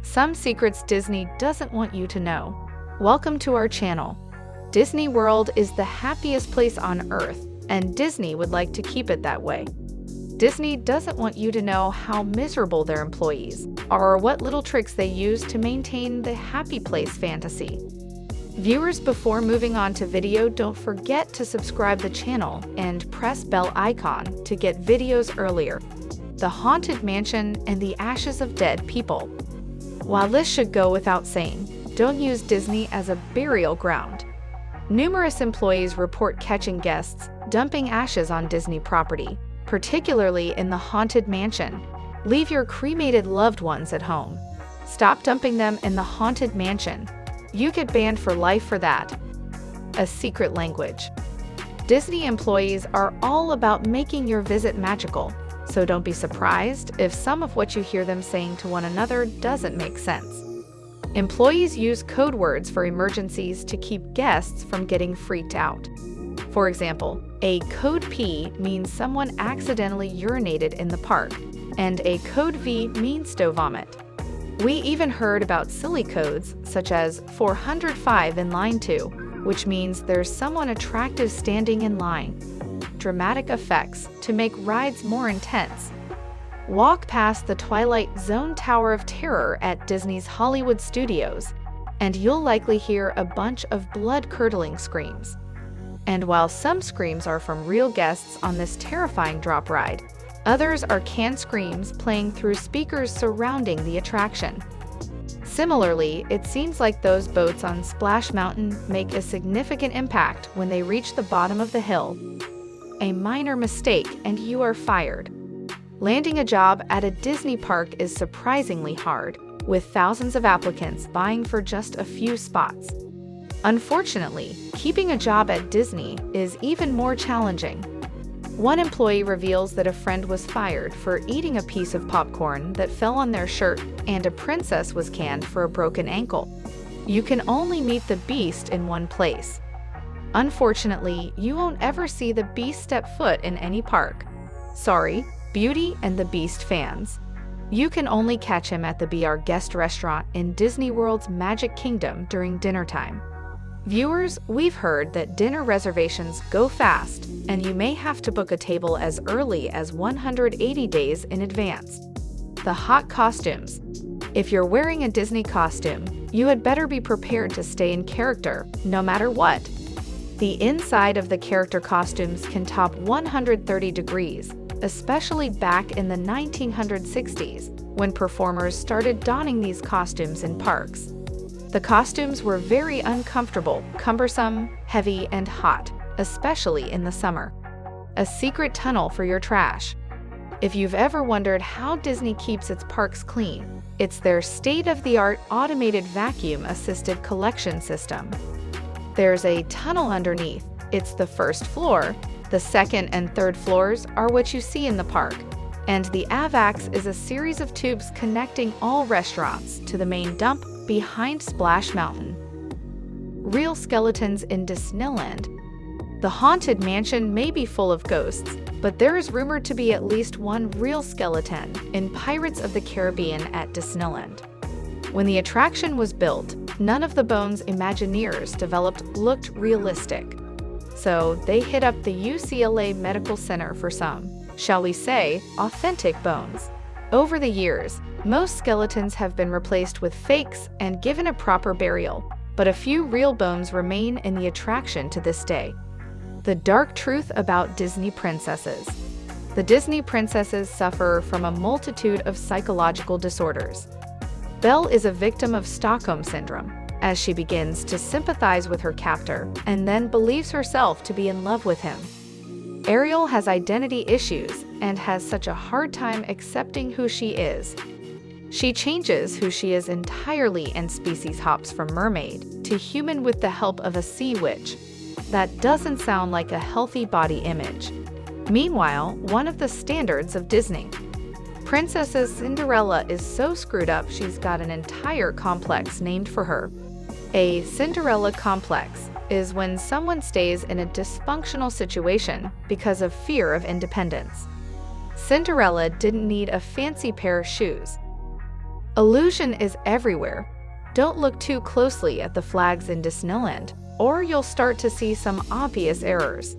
Some secrets Disney doesn't want you to know. Welcome to our channel. Disney World is the happiest place on Earth, and Disney would like to keep it that way. Disney doesn't want you to know how miserable their employees are or what little tricks they use to maintain the happy place fantasy. Viewers, before moving on to video, don't forget to subscribe the channel and press bell icon to get videos earlier. The Haunted Mansion and the Ashes of Dead People. While this should go without saying, don't use Disney as a burial ground. Numerous employees report catching guests dumping ashes on Disney property, particularly in the Haunted Mansion. Leave your cremated loved ones at home. Stop dumping them in the Haunted Mansion. You get banned for life for that. A secret language. Disney employees are all about making your visit magical, so don't be surprised if some of what you hear them saying to one another doesn't make sense. Employees use code words for emergencies to keep guests from getting freaked out. For example, a code P means someone accidentally urinated in the park, and a code V means stow vomit. We even heard about silly codes such as 405 in line 2, which means there's someone attractive standing in line. Dramatic effects to make rides more intense. Walk past the Twilight Zone Tower of Terror at Disney's Hollywood Studios, and you'll likely hear a bunch of blood-curdling screams. And while some screams are from real guests on this terrifying drop ride, others are canned screams playing through speakers surrounding the attraction. Similarly, it seems like those boats on Splash Mountain make a significant impact when they reach the bottom of the hill. A minor mistake and you are fired. Landing a job at a Disney park is surprisingly hard, with thousands of applicants vying for just a few spots. Unfortunately, keeping a job at Disney is even more challenging. One employee reveals that a friend was fired for eating a piece of popcorn that fell on their shirt, and a princess was canned for a broken ankle. You can only meet the Beast in one place. Unfortunately, you won't ever see the Beast step foot in any park. Sorry, Beauty and the Beast fans. You can only catch him at the Be Our Guest restaurant in Disney World's Magic Kingdom during dinner time. Viewers, we've heard that dinner reservations go fast, and you may have to book a table as early as 180 days in advance. The hot costumes. If you're wearing a Disney costume, you had better be prepared to stay in character, no matter what. The inside of the character costumes can top 130 degrees, especially back in the 1960s, when performers started donning these costumes in parks. The costumes were very uncomfortable, cumbersome, heavy, and hot, especially in the summer. A secret tunnel for your trash. If you've ever wondered how Disney keeps its parks clean, it's their state-of-the-art automated vacuum-assisted collection system. There's a tunnel underneath. It's the first floor. The second and third floors are what you see in the park, and the AVAX is a series of tubes connecting all restaurants to the main dump behind Splash Mountain. Real skeletons in Disneyland. The Haunted Mansion may be full of ghosts, but there is rumored to be at least one real skeleton in Pirates of the Caribbean at Disneyland. When the attraction was built, none of the bones Imagineers developed looked realistic. So they hit up the UCLA Medical Center for some, shall we say, authentic bones. Over the years, most skeletons have been replaced with fakes and given a proper burial, but a few real bones remain in the attraction to this day. The dark truth about Disney princesses. The Disney princesses suffer from a multitude of psychological disorders. Belle is a victim of Stockholm Syndrome, as she begins to sympathize with her captor and then believes herself to be in love with him. Ariel has identity issues and has such a hard time accepting who she is. She changes who she is entirely and species hops from mermaid to human with the help of a sea witch. That doesn't sound like a healthy body image. Meanwhile, one of the standards of Disney. Princess Cinderella is so screwed up she's got an entire complex named for her. A Cinderella complex is when someone stays in a dysfunctional situation because of fear of independence. Cinderella didn't need a fancy pair of shoes. Illusion is everywhere. Don't look too closely at the flags in Disneyland, or you'll start to see some obvious errors.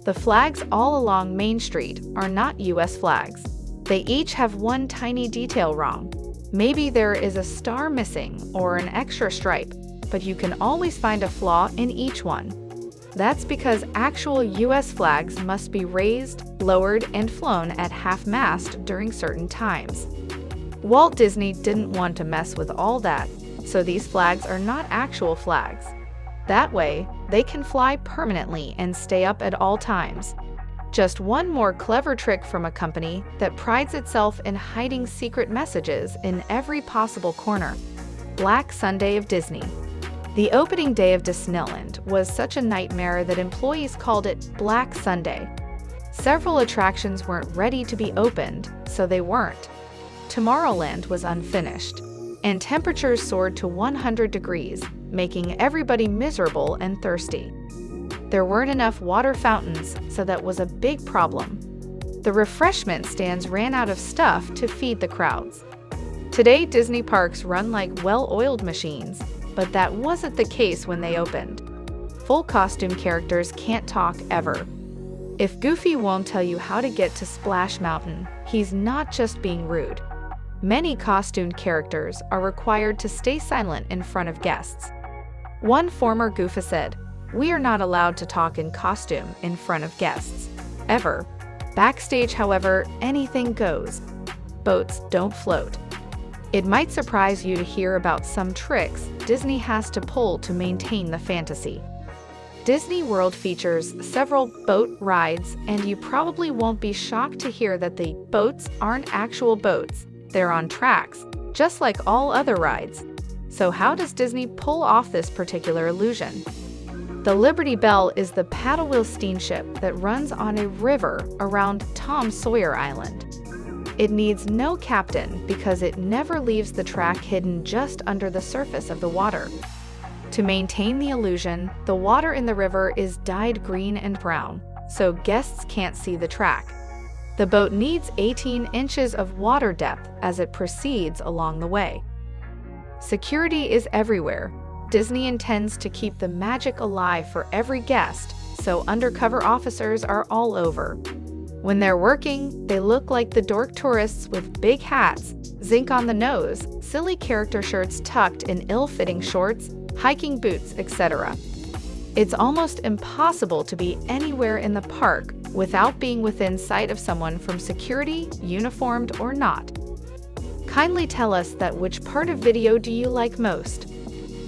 The flags all along Main Street are not US flags. They each have one tiny detail wrong. Maybe there is a star missing or an extra stripe, but you can always find a flaw in each one. That's because actual US flags must be raised, lowered, and flown at half-mast during certain times. Walt Disney didn't want to mess with all that, so these flags are not actual flags. That way, they can fly permanently and stay up at all times. Just one more clever trick from a company that prides itself in hiding secret messages in every possible corner. Black Sunday of Disney. The opening day of Disneyland was such a nightmare that employees called it Black Sunday. Several attractions weren't ready to be opened, so they weren't. Tomorrowland was unfinished, and temperatures soared to 100 degrees, making everybody miserable and thirsty. There weren't enough water fountains, so that was a big problem. The refreshment stands ran out of stuff to feed the crowds. Today, Disney parks run like well-oiled machines, but that wasn't the case when they opened. Full costume characters can't talk ever. If Goofy won't tell you how to get to Splash Mountain, he's not just being rude. Many costumed characters are required to stay silent in front of guests. One former Goofa said, "We are not allowed to talk in costume in front of guests, ever." Backstage, however, anything goes. Boats don't float. It might surprise you to hear about some tricks Disney has to pull to maintain the fantasy. Disney World features several boat rides, and you probably won't be shocked to hear that the boats aren't actual boats. They're on tracks, just like all other rides. So how does Disney pull off this particular illusion? The Liberty Belle is the paddle wheel steamship that runs on a river around Tom Sawyer Island. It needs no captain because it never leaves the track hidden just under the surface of the water. To maintain the illusion, the water in the river is dyed green and brown, so guests can't see the track. The boat needs 18 inches of water depth as it proceeds along the way. Security is everywhere. Disney intends to keep the magic alive for every guest, so undercover officers are all over. When they're working, they look like the dork tourists with big hats, zinc on the nose, silly character shirts tucked in ill-fitting shorts, hiking boots, etc. It's almost impossible to be anywhere in the park without being within sight of someone from security, uniformed or not. Kindly tell us that which part of video do you like most.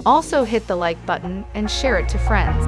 Also hit the like button and share it to friends.